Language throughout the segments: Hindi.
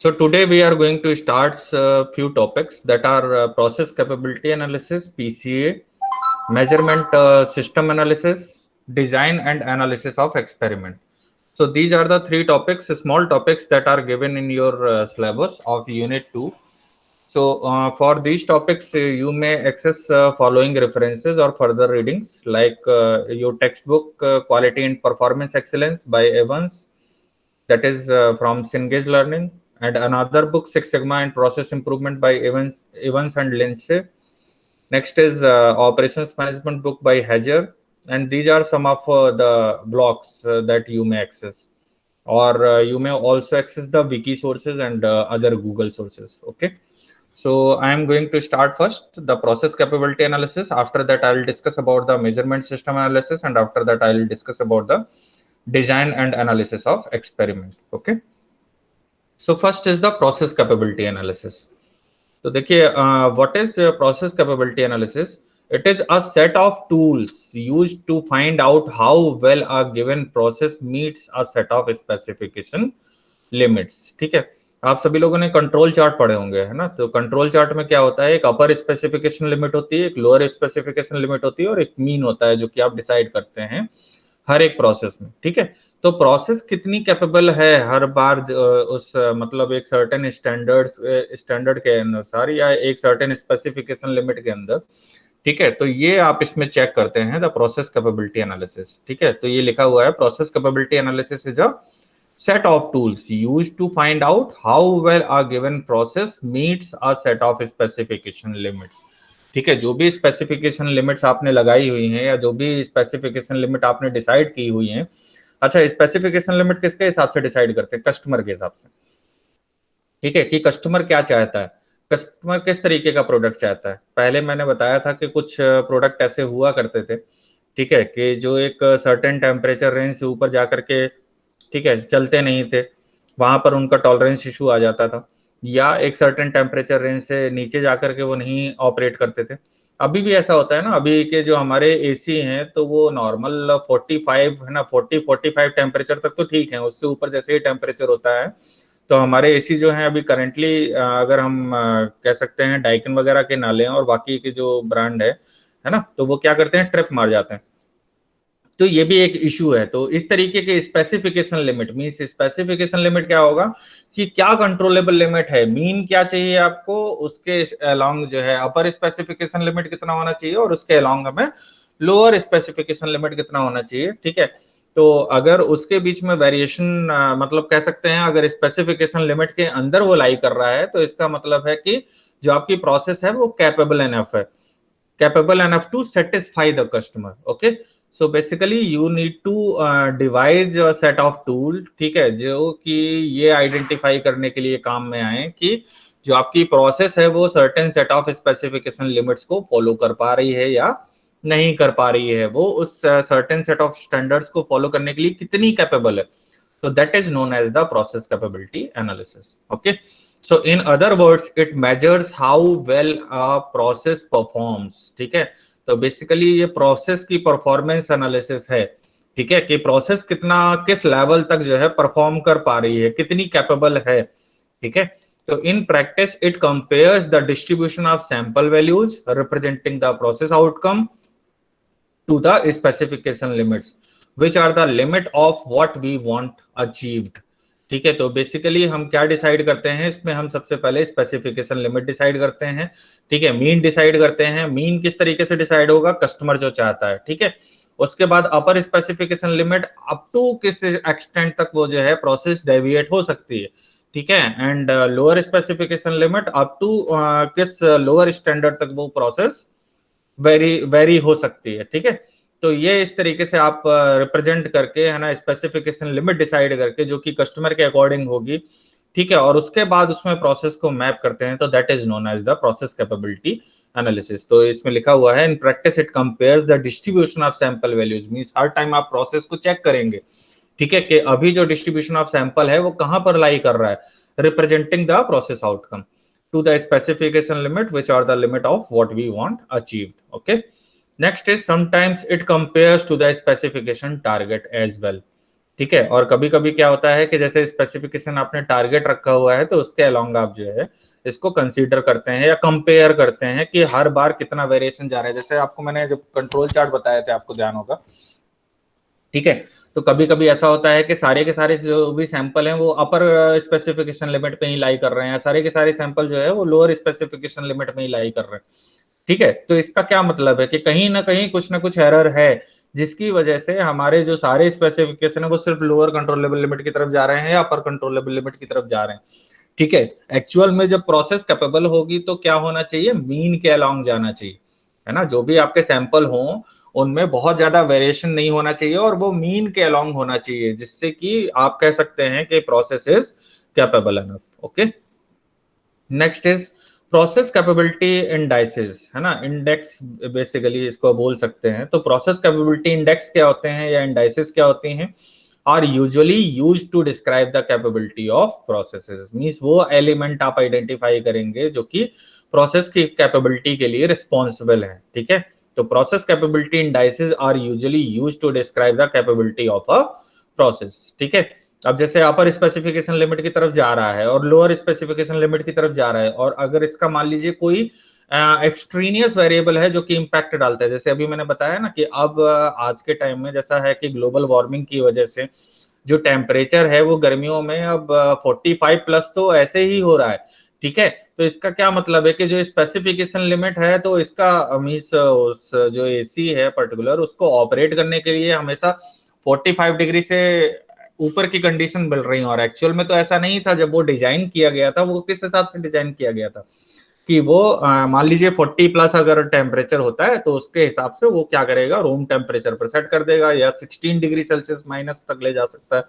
So today we are going to start a few topics that are process capability analysis, PCA, measurement system analysis, design and analysis of experiment. So these are the three topics, small topics that are given in your syllabus of Unit 2. So for these topics, you may access following references or further readings like your textbook, Quality and Performance Excellence by Evans, that is from Cengage Learning, and another book, Six Sigma and Process Improvement by Evans and Lindsay. Next is Operations Management book by Hedger, and these are some of the blogs that you may access, or you may also access the wiki sources and other Google sources. Okay. So I am going to start first the process capability analysis. After that, I will discuss about the measurement system analysis, and after that, I will discuss about the design and analysis of experiment. Okay. So first is the process capability analysis. तो देखिए what is process capability analysis? It is a set of tools used to find out how well a given process meets a set of specification limits. ठीक है, आप सभी लोगों ने कंट्रोल चार्ट पढ़े होंगे, है ना? तो कंट्रोल चार्ट में क्या होता है, एक अपर स्पेसिफिकेशन लिमिट होती है, एक लोअर स्पेसिफिकेशन लिमिट होती है और एक मीन होता है जो कि आप डिसाइड करते हैं हर एक प्रोसेस में. ठीक है, तो प्रोसेस कितनी कैपेबल है हर बार उस मतलब एक सर्टेन स्टैंडर्ड के अनुसार या एक सर्टेन स्पेसिफिकेशन लिमिट के अंदर. ठीक है, तो ये आप इसमें चेक करते हैं द प्रोसेस कैपेबिलिटी एनालिसिस. ठीक है, तो ये लिखा हुआ है process capability analysis is a set of tools used to find out how well a given process meets a set of specification limits. ठीक है, जो भी स्पेसिफिकेशन लिमिट्स आपने लगाई हुई हैं या जो भी स्पेसिफिकेशन लिमिट आपने डिसाइड की हुई हैं. अच्छा, स्पेसिफिकेशन लिमिट किसके हिसाब से डिसाइड करते हैं? कस्टमर के हिसाब से. ठीक है, कि कस्टमर क्या चाहता है, कस्टमर किस तरीके का प्रोडक्ट चाहता है. पहले मैंने बताया था कि कुछ प्रोडक्ट ऐसे हुआ करते थे, ठीक है, कि जो एक सर्टेन टेम्परेचर रेंज से ऊपर जाकर के, ठीक है, चलते नहीं थे, वहां पर उनका टॉलरेंस इशू आ जाता था, या एक सर्टेन टेम्परेचर रेंज से नीचे जाकर के वो नहीं ऑपरेट करते थे. अभी भी ऐसा होता है ना, अभी के जो हमारे एसी हैं तो वो नॉर्मल 45 है ना, 40-45 टेम्परेचर तक तो ठीक है, उससे ऊपर जैसे ही टेम्परेचर होता है तो हमारे एसी जो हैं अभी करंटली अगर हम कह सकते हैं डाइकिन वगैरह के ना लें और बाकी के जो ब्रांड है ना, तो वो क्या करते हैं, ट्रिप मार जाते हैं. तो ये भी एक इशू है. तो इस तरीके के specification limit means, specification limit क्या होगा कि क्या कंट्रोलेबल लिमिट है, मीन क्या चाहिए आपको, उसके अलोंग जो है अपर स्पेसिफिकेशन लिमिट कितना होना चाहिए और उसके अलोंग हमें लोअर स्पेसिफिकेशन लिमिट कितना होना चाहिए. ठीक है, तो अगर उसके बीच में वेरिएशन मतलब कह सकते हैं अगर स्पेसिफिकेशन लिमिट के अंदर वो लाई कर रहा है तो इसका मतलब है कि जो आपकी प्रोसेस है वो कैपेबल एनफ है, capable enough to satisfy the customer. Okay, so basically you need to devise a set of tool, ठीक है, जो कि ये आइडेंटिफाई करने के लिए काम में आए कि जो आपकी प्रोसेस है वो certain set of specification limits को फॉलो कर पा रही है या नहीं कर पा रही है, वो उस सर्टेन सेट ऑफ स्टैंडर्ड्स को फॉलो करने के लिए कितनी कैपेबल है. So that is known as the process capability analysis. Okay, so in other words it measures how well a process performs. ठीक है, तो बेसिकली ये प्रोसेस की परफॉर्मेंस एनालिसिस है. ठीक है, कि प्रोसेस कितना किस लेवल तक जो है परफॉर्म कर पा रही है, कितनी कैपेबल है. ठीक है, तो इन practice it compares the distribution of sample values representing the process outcome to the specification limits which are the limit of what we want achieved. ठीक है, तो बेसिकली हम क्या डिसाइड करते हैं इसमें, हम सबसे पहले स्पेसिफिकेशन लिमिट डिसाइड करते हैं. ठीक है, मीन डिसाइड करते हैं. मीन किस तरीके से डिसाइड होगा, कस्टमर जो चाहता है. ठीक है, उसके बाद upper specification limit up to किस एक्सटेंट तक वो जो है प्रोसेस डेविएट हो सकती है. ठीक है, and lower specification limit up to किस लोअर स्टैंडर्ड तक वो प्रोसेस वेरी हो सकती है. ठीक है, तो ये इस तरीके से आप रिप्रेजेंट करके, है ना, स्पेसिफिकेशन लिमिट डिसाइड करके जो कि कस्टमर के अकॉर्डिंग होगी. ठीक है, और उसके बाद उसमें प्रोसेस को मैप करते हैं, तो that is known as the process capability analysis. तो इसमें लिखा हुआ है in practice it compares the distribution of sample values. Means हर टाइम आप प्रोसेस को चेक करेंगे, ठीक है, कि अभी जो डिस्ट्रीब्यूशन ऑफ सैंपल है वो कहां पर लाई कर रहा है, representing the process outcome to the specification limit which are the limit of what we want achieved. Okay, next is sometimes it compares to the specification target as well. ठीक है। और कभी कभी क्या होता है कि जैसे स्पेसिफिकेशन आपने टारगेट रखा हुआ है तो उसके अलोंग आप जो है इसको कंसीडर करते हैं या कंपेयर करते हैं कि हर बार कितना वेरिएशन जा रहा है। जैसे आपको मैंने जब कंट्रोल चार्ट बताए थे, आपको ध्यान होगा, ठीक है। तो कभी कभी ऐसा होता है कि सारे के सारे जो भी सैंपल हैं वो अपर स्पेसिफिकेशन लिमिट पे ही लाई कर रहे हैं, सारे के सारे सैंपल जो है वो लोअर स्पेसिफिकेशन लिमिट में ही लाई कर रहे हैं। ठीक है। तो इसका क्या मतलब है कि कहीं ना कुछ एरर है जिसकी वजह से हमारे जो सारे स्पेसिफिकेशन है वो सिर्फ लोअर कंट्रोलेबल लिमिट की तरफ जा रहे हैं या अपर कंट्रोलेबल लिमिट की तरफ जा रहे हैं। ठीक है। एक्चुअल में जब प्रोसेस कैपेबल होगी तो क्या होना चाहिए, मीन के अलोंग जाना चाहिए, है ना। जो भी आपके सैंपल हों उनमें बहुत ज्यादा वेरिएशन नहीं होना चाहिए और वो मीन के अलोंग होना चाहिए, जिससे कि आप कह सकते हैं कि process is capable enough. Okay. Next is process capability indices, है ना, इंडेक्स बेसिकली इसको बोल सकते हैं। तो प्रोसेस कैपेबिलिटी इंडेक्स क्या होते हैं या इंडाइसेस क्या होती हैं, are usually used to describe the capability of processes. Means वो एलिमेंट आप आइडेंटिफाई करेंगे जो कि प्रोसेस की कैपेबिलिटी के लिए रिस्पॉन्सिबल है। ठीक है। तो process capability indices are usually used to describe the capability of a process. ठीक है। अब जैसे अपर स्पेसिफिकेशन लिमिट की तरफ जा रहा है और लोअर स्पेसिफिकेशन लिमिट की तरफ जा रहा है, और अगर इसका मान लीजिए कोई एक्सट्रीनियस वेरिएबल है जो कि इम्पैक्ट डालता है, जैसे अभी मैंने बताया ना कि अब आज के टाइम में जैसा है कि ग्लोबल वार्मिंग की वजह से जो टेम्परेचर है वो गर्मियों में अब 45 प्लस तो ऐसे ही हो रहा है। ठीक है। तो इसका क्या मतलब है कि जो स्पेसिफिकेशन लिमिट है तो इसका मीन्स उस जो एसी है पर्टिकुलर उसको ऑपरेट करने के लिए हमेशा 45 डिग्री से ऊपर की कंडीशन मिल रही है। और एक्चुअल में तो ऐसा नहीं था। जब वो डिजाइन किया गया था वो किस हिसाब से डिजाइन किया गया था कि वो मान लीजिए 40 प्लस अगर टेम्परेचर होता है तो उसके हिसाब से वो क्या करेगा, रूम टेम्परेचर पर सेट कर देगा या 16 डिग्री सेल्सियस माइनस तक ले जा सकता है।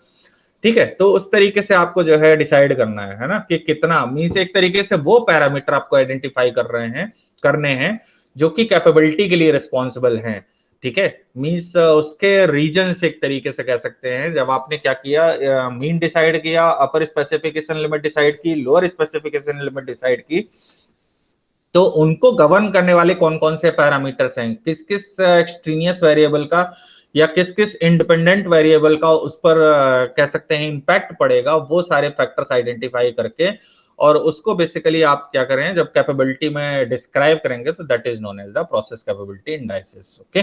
ठीक है। तो उस तरीके से आपको जो है डिसाइड करना है ना, कि कितना मीन्स एक तरीके से वो पैरामीटर आपको आइडेंटिफाई कर रहे हैं करने हैं जो कि कैपेबिलिटी के लिए रिस्पॉन्सिबल हैं। ठीक है। मीन्स उसके रीजन से एक तरीके से कह सकते हैं, जब आपने क्या किया, मीन डिसाइड किया, अपर स्पेसिफिकेशन लिमिट डिसाइड की, लोअर स्पेसिफिकेशन लिमिट डिसाइड की, तो उनको गवर्न करने वाले कौन कौन से पैरामीटर्स हैं, किस किस एक्सट्रीनियस वेरिएबल का या किस किस इंडिपेंडेंट वेरिएबल का उस पर कह सकते हैं इम्पैक्ट पड़ेगा, वो सारे फैक्टर्स आइडेंटिफाई करके और उसको बेसिकली आप क्या करें जब कैपेबिलिटी में डिस्क्राइब करेंगे तो that is known as the process capability indices. Okay.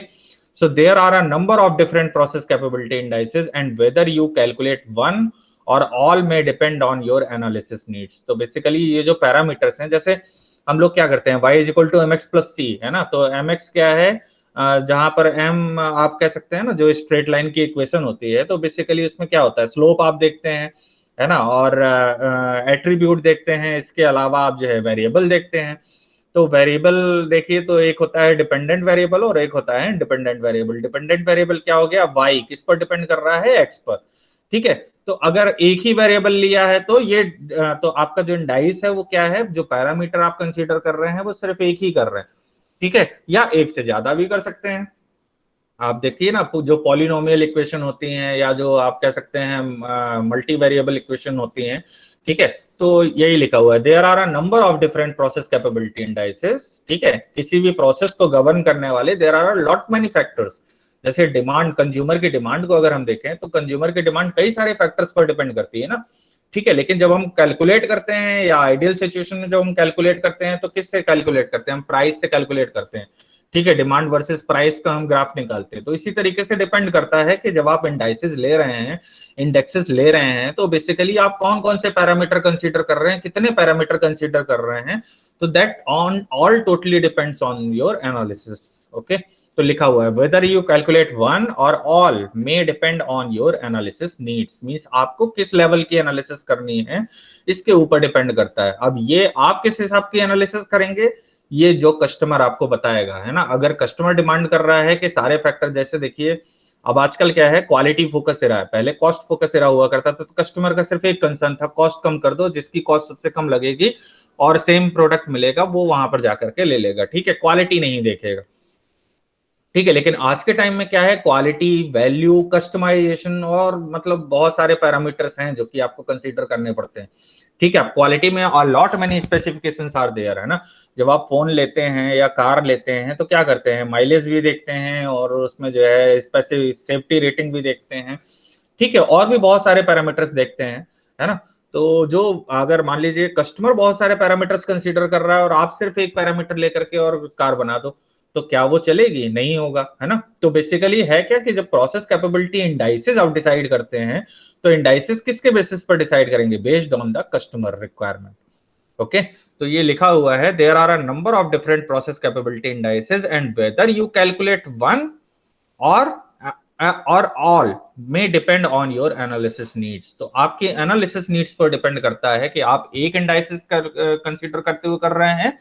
So there are a number of different process capability indices and whether you calculate one or all may depend on your analysis needs। तो बेसिकली ये जो पैरामीटर्स हैं, जैसे हम लोग क्या करते हैं, y is equal to M X plus C, है ना। तो एम एक्स क्या है, जहां पर m आप कह सकते हैं ना जो स्ट्रेट लाइन की इक्वेशन होती है, तो बेसिकली उसमें क्या होता है, स्लोप आप देखते हैं, है ना, और एट्रीब्यूट देखते हैं, इसके अलावा आप जो है वेरिएबल देखते हैं। तो वेरिएबल देखिए तो एक होता है डिपेंडेंट वेरिएबल और एक होता है इंडिपेंडेंट वेरिएबल। डिपेंडेंट वेरिएबल क्या हो गया, y किस पर डिपेंड कर रहा है, x पर। ठीक है। तो अगर एक ही वेरिएबल लिया है तो ये तो आपका जो इंडाइस है वो क्या है, जो पैरामीटर आप कंसीडर कर रहे हैं वो सिर्फ एक ही कर रहे हैं। ठीक है। या एक से ज्यादा भी कर सकते हैं। आप देखिए ना जो पॉलिनोमियल इक्वेशन होती हैं या जो आप कह सकते हैं मल्टी वेरिएबल इक्वेशन होती हैं, ठीक है, तो यही लिखा हुआ है, there are a number of different process capability indices. ठीक है। किसी भी प्रोसेस को गवर्न करने वाले there are a lot many factors. जैसे डिमांड, कंज्यूमर की डिमांड को अगर हम देखें तो कंज्यूमर की डिमांड कई सारे फैक्टर्स पर डिपेंड करती है ना। ठीक है। लेकिन जब हम कैलकुलेट करते हैं या आइडियल सिचुएशन में जब हम कैलकुलेट करते हैं तो किससे कैलकुलेट करते हैं, हम प्राइस से कैलकुलेट करते हैं। ठीक है। डिमांड वर्सेस प्राइस का हम ग्राफ निकालते हैं। तो इसी तरीके से डिपेंड करता है कि जब आप इंडाइसेस ले रहे हैं, इंडेक्सेस ले रहे हैं, तो बेसिकली आप कौन कौन से पैरामीटर कंसीडर कर रहे हैं, कितने पैरामीटर कंसीडर कर रहे हैं, तो that on all totally depends on your analysis. Okay. तो लिखा हुआ है वेदर यू कैलकुलेट वन और all may depend on your analysis needs. Means आपको किस लेवल की एनालिसिस करनी है इसके ऊपर डिपेंड करता है। अब ये आप किस हिसाब की एनालिसिस करेंगे ये जो कस्टमर आपको बताएगा, है ना। अगर कस्टमर डिमांड कर रहा है कि सारे फैक्टर, जैसे देखिए अब आजकल क्या है, क्वालिटी फोकस एरा है, पहले कॉस्ट फोकस एरा हुआ करता था। तो कस्टमर का सिर्फ एक कंसर्न था, कॉस्ट कम कर दो, जिसकी कॉस्ट सबसे कम लगेगी और सेम प्रोडक्ट मिलेगा वो वहां पर जाकर के ले लेगा। ठीक है। क्वालिटी नहीं देखेगा। ठीक है। लेकिन आज के टाइम में क्या है, क्वालिटी, वैल्यू, कस्टमाइजेशन और मतलब बहुत सारे पैरामीटर्स हैं जो कि आपको कंसीडर करने पड़ते हैं। ठीक है। क्वालिटी में और lot many specifications are there, है ना। जब आप फोन लेते हैं या कार लेते हैं तो क्या करते हैं, माइलेज भी देखते हैं और उसमें जो है स्पेसिफिक सेफ्टी रेटिंग भी देखते हैं। ठीक है, और भी बहुत सारे पैरामीटर्स देखते हैं, है ना। तो जो अगर मान लीजिए कस्टमर बहुत सारे पैरामीटर्स कंसीडर कर रहा है और आप सिर्फ एक पैरामीटर लेकर के और कार बना दो, तो क्या वो चलेगी? नहीं होगा, है ना। तो बेसिकली है क्या कि जब प्रोसेस कैपेबिलिटी इंडाइसेस आप डिसाइड करते हैं, तो इंडाइसेस किसके बेसिस पर डिसाइड करेंगे? Based on the customer requirement. Okay, तो ये लिखा हुआ है, there are a number of different process capability indices and whether you calculate one or or all may depend on your analysis needs. तो आपके एनालिसिस नीड्स पर डिपेंड करता है कि आप एक इंडाइसिस कंसीडर करते हुए कर रहे हैं,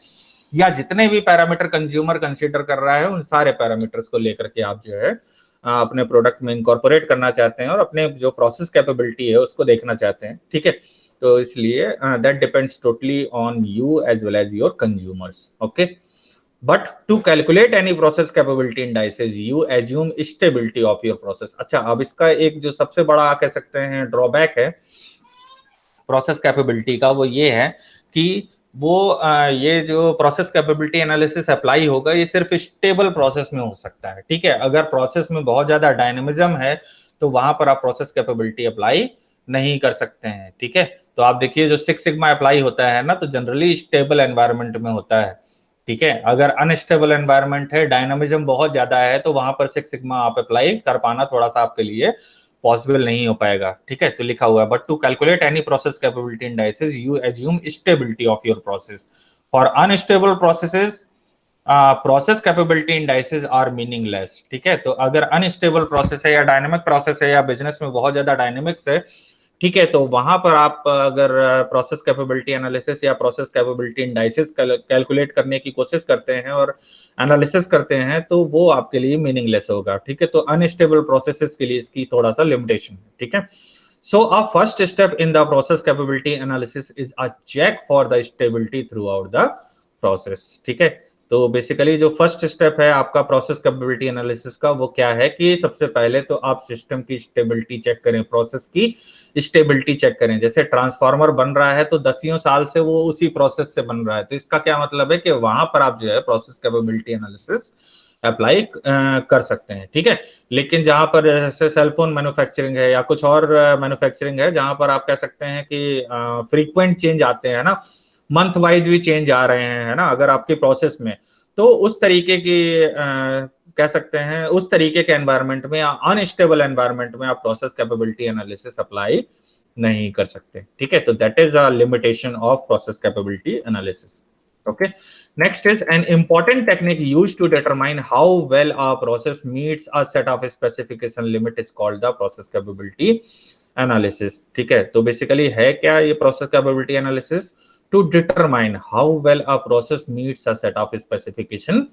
या जितने भी पैरामीटर कंज्यूमर कंसीडर कर रहा है उन सारे पैरामीटर्स को लेकर के आप जो है अपने प्रोडक्ट में इंकॉर्पोरेट करना चाहते हैं और अपने जो प्रोसेस कैपेबिलिटी है उसको देखना चाहते हैं। ठीक है, तो इसलिए that depends totally on you as well as your consumers. Okay, but to calculate any process capability indices you assume stability of your process। अच्छा, अब इसका एक जो सबसे बड़ा कह सकते हैं ड्रॉबैक है प्रोसेस कैपेबिलिटी का, वो ये है कि वो ये जो प्रोसेस कैपेबिलिटी एनालिसिस अप्लाई होगा ये सिर्फ स्टेबल प्रोसेस में हो सकता है। ठीक है, अगर प्रोसेस में बहुत ज्यादा डायनेमिज्म है तो वहां पर आप प्रोसेस कैपेबिलिटी अप्लाई नहीं कर सकते हैं। ठीक है, तो आप देखिए जो सिक्स सिग्मा अप्लाई होता है ना, तो जनरली स्टेबल एनवायरनमेंट में होता है। ठीक है, अगर अनस्टेबल एनवायरनमेंट है, डायनामिज्म बहुत ज्यादा है, तो वहां पर सिक्स सिग्मा आप अप्लाई कर पाना थोड़ा सा आपके लिए पॉसिबल नहीं हो पाएगा। ठीक है, तो लिखा हुआ है, but to calculate any process capability indices you assume stability of your process. For unstable processes process capability indices are meaningless. ठीक है, तो अगर अनस्टेबल प्रोसेस है या डायनेमिक प्रोसेस है या बिजनेस में बहुत ज्यादा डायनेमिक्स है, ठीक है, तो वहां पर आप अगर प्रोसेस कैपेबिलिटी एनालिसिस या प्रोसेस कैपेबिलिटी इंडाइसेस कैलकुलेट करने की कोशिश करते हैं और एनालिसिस करते हैं, तो वो आपके लिए मीनिंगलेस होगा। ठीक है, तो अनस्टेबल प्रोसेसेस के लिए इसकी थोड़ा सा लिमिटेशन है। ठीक है, so a first step in the process capability analysis is a check for the stability throughout the process. ठीक है, तो बेसिकली जो फर्स्ट स्टेप है आपका प्रोसेस कैपेबिलिटी एनालिसिस का, वो क्या है कि सबसे पहले तो आप सिस्टम की स्टेबिलिटी चेक करें, प्रोसेस की स्टेबिलिटी चेक करें। जैसे ट्रांसफार्मर बन रहा है तो दसियों साल से वो उसी प्रोसेस से बन रहा है, तो इसका क्या मतलब है कि वहां पर आप जो है प्रोसेस कैपेबिलिटी एनालिसिस अप्लाई कर सकते हैं। ठीक है, लेकिन जहां पर जैसे सेलफोन मैन्युफैक्चरिंग है या कुछ और मैन्युफैक्चरिंग है, जहां पर आप कह सकते हैं कि फ्रीक्वेंट चेंज आते हैं ना, मंथ वाइज भी चेंज आ रहे हैं, है ना, अगर आपकी प्रोसेस में, तो उस तरीके की कह सकते हैं उस तरीके के एनवायरनमेंट में या अनस्टेबल एनवायरनमेंट में आप प्रोसेस कैपेबिलिटी एनालिसिस अप्लाई नहीं कर सकते। ठीक है, तो that is a limitation of process capability analysis. Okay, next is an important technique used to determine how well a process meets a set of specification limit is called the process capability analysis। ठीक है, तो बेसिकली है क्या ये process capability analysis? To determine how well a process meets a set of specification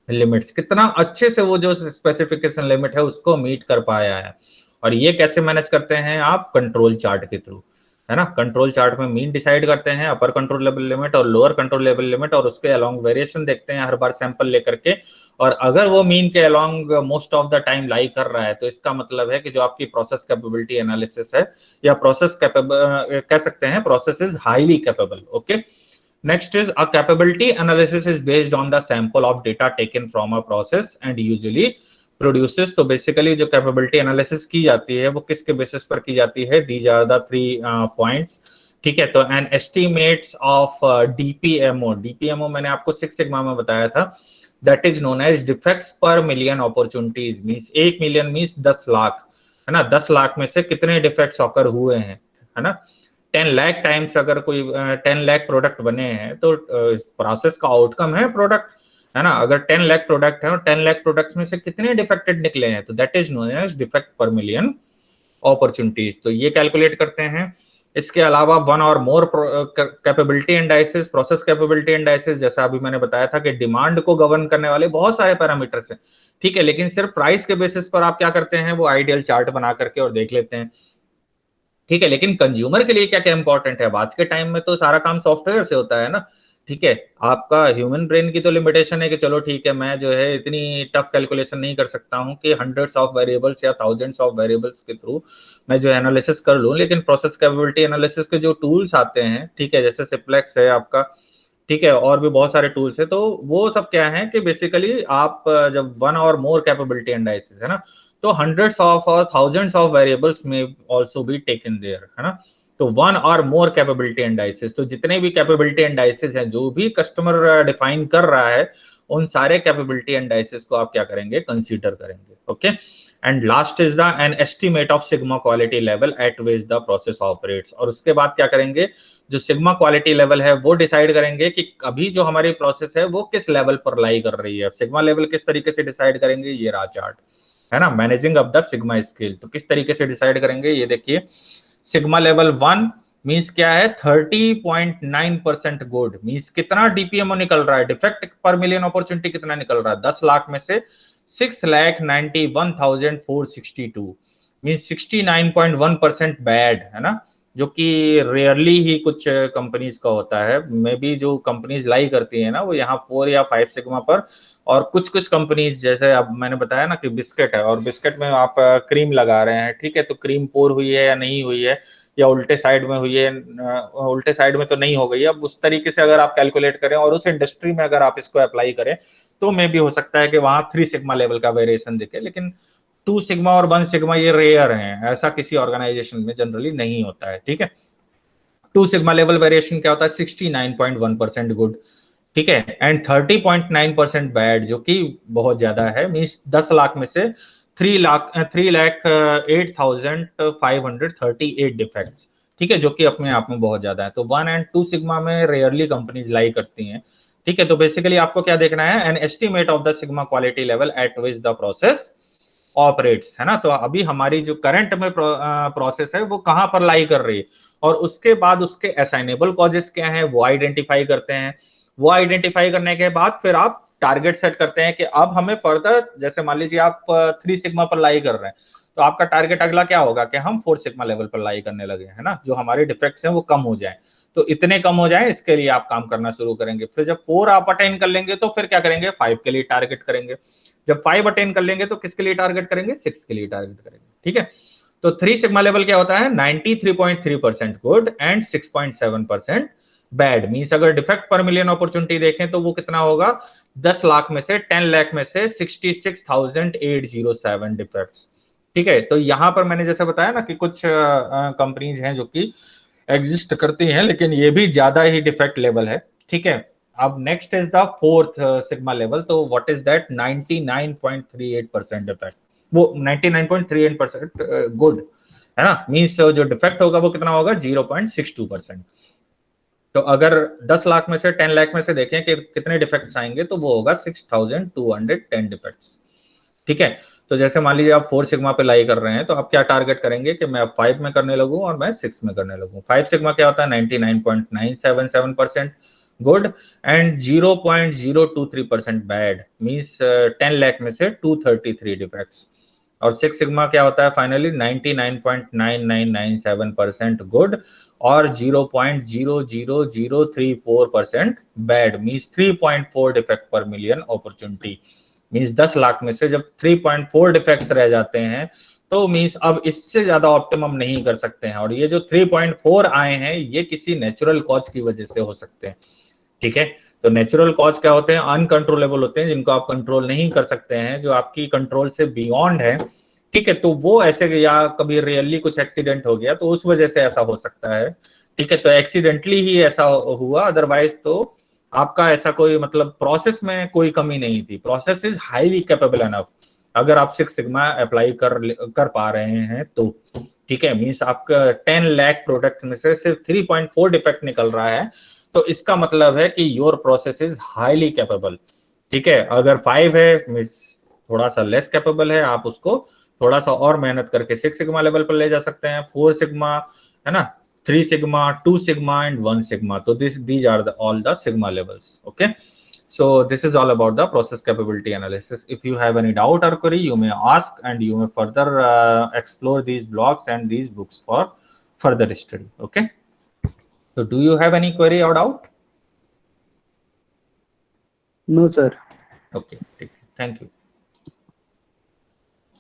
limits, कितना अच्छे से वो जो स्पेसिफिकेशन लिमिट है उसको मीट कर पाया है। और ये कैसे मैनेज करते हैं आप? कंट्रोल चार्ट के थ्रू, है ना। कंट्रोल चार्ट में मीन डिसाइड करते हैं, अपर कंट्रोलेबल लिमिट और लोअर कंट्रोलेबल लिमिट, और उसके अलोंग वेरिएशन देखते हैं हर बार सैंपल लेकर के। और अगर वो मीन के along most of the time lie कर रहा है, तो इसका मतलब है कि जो आपकी प्रोसेस कैपेबिलिटी एनालिसिस है या प्रोसेस कैपेबल कह सकते हैं, process is highly capable. Okay, next is a capability analysis is based on the sample of data taken from a process and usually produces। तो बेसिकली जो कैपेबिलिटी एनालिसिस की जाती है वो किसके बेसिस पर की जाती है? These are the three points. ठीक है, तो an estimates of DPMO, DPMO मैंने आपको सिक्स सिग्मा में बताया था, that is known as defects per million opportunities. Means 1 million means 10 lakh, है ना। 10 लाख में से कितने डिफेक्ट्स ऑकर हुए हैं, है ना। 10 लाख टाइम्स अगर कोई 10 लाख प्रोडक्ट बने हैं तो प्रोसेस का आउटकम है प्रोडक्ट, है ना। अगर 10 लाख प्रोडक्ट है और 10 लाख प्रोडक्ट्स में से कितने डिफेक्टेड निकले हैं, तो that is known as defect per million opportunities. तो ये कैलकुलेट करते हैं। इसके अलावा वन और more capability indices, process capability indices, जैसा अभी मैंने बताया था कि डिमांड को गवर्न करने वाले बहुत सारे पैरामीटर्स हैं। ठीक है, लेकिन सिर्फ प्राइस के बेसिस पर आप क्या करते हैं? वो आइडियल चार्ट बना करके और देख लेते हैं। ठीक है, लेकिन कंज्यूमर के लिए क्या क्या इंपॉर्टेंट है? अब आज के टाइम में तो सारा काम सॉफ्टवेयर से होता है ना। ठीक है, आपका ह्यूमन ब्रेन की तो लिमिटेशन है कि चलो ठीक है, मैं जो है इतनी टफ कैलकुलेशन नहीं कर सकता हूँ कि हंड्रेड्स ऑफ वेरिएबल्स या थाउजेंड्स ऑफ वेरिएबल्स के थ्रू मैं जो एनालिसिस कर लूँ। लेकिन प्रोसेस कैपेबिलिटी एनालिसिस के जो टूल्स आते हैं, ठीक है, जैसे सिप्लेक्स है आपका, ठीक है, और भी बहुत सारे टूल्स है, तो वो सब क्या है कि बेसिकली आप जब वन और मोर कैपेबिलिटी एनालिसिस है ना, तो hundreds of or thousands of variables may also be taken there, है ना। तो वन और मोर कैपेबिलिटी इंडाइसेस, तो जितने भी कैपेबिलिटी इंडाइसेस हैं जो भी कस्टमर डिफाइन कर रहा है, उन सारे कैपेबिलिटी इंडाइसेस को आप क्या करेंगे, कंसीडर करेंगे। Okay, and last is the an estimate of sigma quality level eight which the process operates. और उसके बाद क्या करेंगे, जो सिग्मा क्वालिटी लेवल है वो डिसाइड करेंगे कि अभी जो हमारी प्रोसेस है वो किस लेवल पर लाई कर रही है। सिग्मा लेवल किस तरीके से डिसाइड करेंगे, ये रहा चार्ट, है ना, managing up the sigma scale. तो किस तरीके से डिसाइड करेंगे, ये देखिए, सिग्मा लेवल 1 मींस क्या है, 30.9% गुड, मींस कितना डीपीएमओ निकल रहा है, डिफेक्ट पर मिलियन अपॉर्चुनिटी कितना निकल रहा है, 10 लाख में से 6,91,462, मींस 69.1% बैड, है ना, जो कि रेयरली ही कुछ कंपनीज का होता है। मे बी जो कंपनीज लाई करती है ना वो यहाँ 4 या 5 सिग्मा पर, और कुछ कुछ कंपनीज जैसे अब मैंने बताया ना कि बिस्किट है, और बिस्किट में आप क्रीम लगा रहे हैं, ठीक है, तो क्रीम पोर हुई है या नहीं हुई है, या उल्टे साइड में हुई है, उल्टे साइड में तो नहीं हो गई। अब उस तरीके से अगर आप कैलकुलेट करें और उस इंडस्ट्री में अगर आप इसको अप्लाई करें तो मे भी हो सकता है कि वहां 3 सिग्मा लेवल का वेरिएशन दिखे, लेकिन 2 सिग्मा और 1 सिग्मा ये रेयर है, ऐसा किसी ऑर्गेनाइजेशन में जनरली नहीं होता है। ठीक है, 2 सिग्मा लेवल वेरिएशन क्या होता है, 69.1% गुड, ठीक है, एंड 30.9% बैड, जो कि बहुत ज्यादा है, मींस 10 लाख में से 3,08,538 डिफेक्ट्स, ठीक है, जो कि अपने आप में बहुत ज्यादा है। तो 1 एंड 2 सिग्मा में रेयरली कंपनीज लाई करती हैं। ठीक है, तो बेसिकली आपको क्या देखना है, an estimate of the sigma quality level eight which the process operates, है ना। तो अभी हमारी जो करंट में प्रोसेस है वो कहां पर लाई कर रही है, और उसके बाद उसके असाइनेबल कॉजेस क्या है वो आइडेंटिफाई करते हैं। वो आइडेंटिफाई करने के बाद फिर आप टारगेट सेट करते हैं कि अब हमें फर्दर, जैसे मान लीजिए आप 3 सिग्मा पर लाई कर रहे हैं, तो आपका टारगेट अगला क्या होगा कि हम 4 सिग्मा लेवल पर लाई करने लगे, है ना, जो हमारे डिफेक्ट्स हैं वो कम हो जाए। तो इतने कम हो जाए इसके लिए आप काम करना शुरू करेंगे। फिर जब 4 आप अटेन कर लेंगे तो फिर क्या करेंगे, 5 के लिए टारगेट करेंगे। जब 5 अटेन कर लेंगे तो किसके लिए टारगेट करेंगे, 6 के लिए टारगेट करेंगे। ठीक है, तो 3 सिग्मा लेवल क्या होता है, 93.3% गुड एंड 6.7% बैड, मींस अगर डिफेक्ट पर मिलियन अपॉर्चुनिटी देखें तो वो कितना होगा, 10 लाख में से 10 लाख में से 66,807 डिफेक्ट्स। ठीक है, तो यहां पर मैंने जैसे बताया ना कि कुछ कंपनीज हैं जो कि एग्जिस्ट करती हैं, लेकिन ये भी ज्यादा ही डिफेक्ट लेवल है। ठीक है, अब next is the 4th sigma level, तो व्हाट इज दैट, 99.38% डिफेक्ट, वो 99.38% गुड, है ना, मींस जो डिफेक्ट होगा वो कितना होगा, 0.62%। तो अगर 10 लाख में से 10 लाख में से देखें कि कितने डिफेक्ट्स आएंगे, तो वो होगा 6,210 डिफेक्ट्स। ठीक है, तो जैसे मान लीजिए आप 4 सिग्मा पे लाई कर रहे हैं, तो आप क्या टारगेट करेंगे कि मैं अब 5 में करने लगूं और मैं 6 में करने लगूं। 5 सिग्मा क्या होता है, 99.977% good and 0.023% bad, means 10 lakh में से 233 डिफेक्ट्स। और 6 सिग्मा क्या होता है, फाइनली 99.9997% गुड और 0.00034% bad, means 3.4 defect per million opportunity. Means 10 lakh में से जब 3.4 डिफेक्ट्स रह जाते हैं तो मींस अब इससे ज्यादा ऑप्टिमम नहीं कर सकते हैं। और ये जो 3.4 आए हैं ये किसी नेचुरल कॉज की वजह से हो सकते हैं। ठीक है, तो नेचुरल कॉज क्या होते हैं, अनकंट्रोलेबल होते हैं, जिनको आप कंट्रोल नहीं कर सकते हैं, जो आपकी कंट्रोल से बियॉन्ड है। ठीक है, तो वो ऐसे, या कभी रियली कुछ एक्सीडेंट हो गया तो उस वजह से ऐसा हो सकता है। ठीक है, तो एक्सीडेंटली ही ऐसा हुआ, अदरवाइज तो आपका ऐसा कोई मतलब प्रोसेस में कोई कमी नहीं थी, process is highly capable enough. अगर आप 6 सिग्मा अप्लाई कर पा रहे हैं तो ठीक है, मींस आपका 10 लाख प्रोडक्ट में से सिर्फ 3.4 डिफेक्ट निकल रहा है, तो इसका मतलब है कि your process is highly capable. ठीक है, अगर 5 है मींस थोड़ा सा लेस कैपेबल है, आप उसको थोड़ा सा और मेहनत करके 6 सिग्मा लेवल पर ले जा सकते हैं, 4 सिग्मा, है ना, 3 sigma, 2 sigma and 1 sigma. So these are all the sigma levels. Okay, so this is all about the process capability analysis. If you have any doubt or query, you may ask and you may further explore these blogs and these books for further study. Okay, so do you have any query or doubt? No sir. Okay, thank you.